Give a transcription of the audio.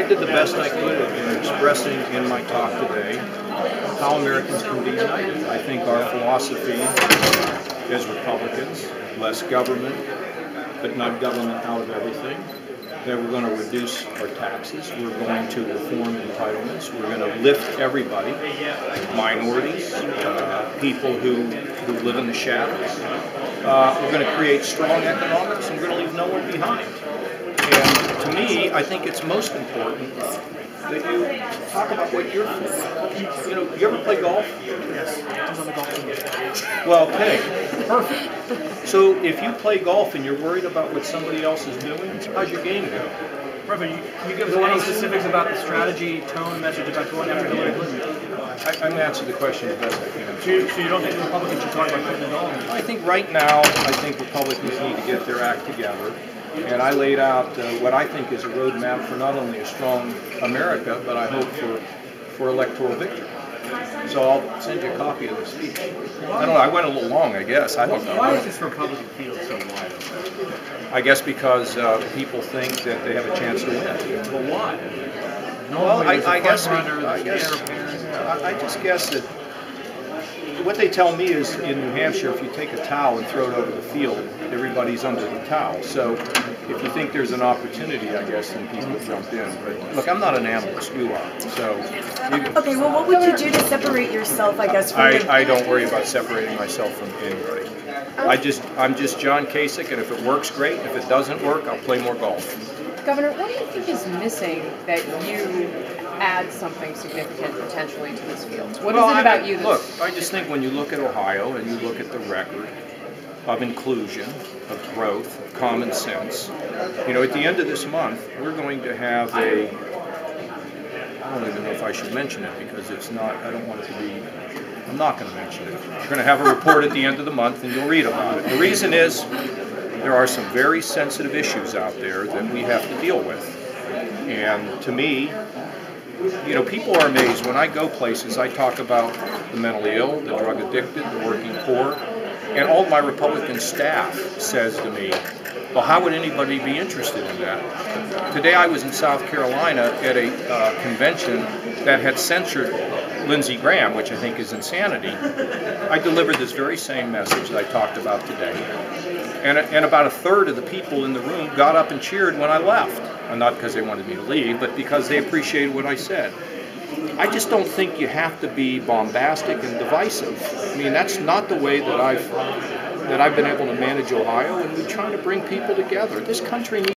did the best I could in expressing in my talk today how Americans can be united. I think our philosophy as Republicans, less government, but not government out of everything, that we're going to reduce our taxes, we're going to reform entitlements, we're going to lift everybody, minorities, people who live in the shadows. We're going to create strong economics, and we're going to leave no one behind. And to me, I think it's most important that you talk about what you're for. You ever play golf? Yes, I was on the golf team. Well, okay, perfect. So if you play golf and you're worried about what somebody else is doing, how's your game go? Perfect. Can you give us any specifics about the strategy, tone, message about going after Hillary Clinton? I'm going to answer the question as best I can. So you don't think the Republicans should talk about Clinton at all? I think right now, I think Republicans need to get their act together. And I laid out what I think is a roadmap for not only a strong America, but I hope for electoral victory. So I'll send you a copy of the speech. I don't know, I went a little long, I guess. I don't know. Why is this Republican field so wide open? I guess because people think that they have a chance to win. But why? Well, I just guess that what they tell me is in New Hampshire, if you take a towel and throw it over the field, everybody's under the towel. So if you think there's an opportunity, I guess, then people jump in. But look, I'm not an analyst, you are. So okay, well, what would you do to separate yourself, I guess, from I don't worry about separating myself from anybody. I'm just John Kasich, and if it works, great. If it doesn't work, I'll play more golf. Governor, what do you think is missing that you add something significant potentially to this field? What is it about you that's... Look, I just think when you look at Ohio and you look at the record of inclusion, of growth, of common sense, at the end of this month, we're going to have I don't even know if I should mention it because it's not, I don't want it to be, I'm not going to mention it. We're going to have a report at the end of the month and you'll read about it. The reason is there are some very sensitive issues out there that we have to deal with. And to me, people are amazed. When I go places, I talk about the mentally ill, the drug addicted, the working poor, and all my Republican staff says to me, well, how would anybody be interested in that? Today I was in South Carolina at a convention that had censured Lindsey Graham, which I think is insanity. I delivered this very same message that I talked about today. And about a third of the people in the room got up and cheered when I left. And not because they wanted me to leave, but because they appreciated what I said. I just don't think you have to be bombastic and divisive. I mean, that's not the way that I've been able to manage Ohio, and we try to bring people together. This country needs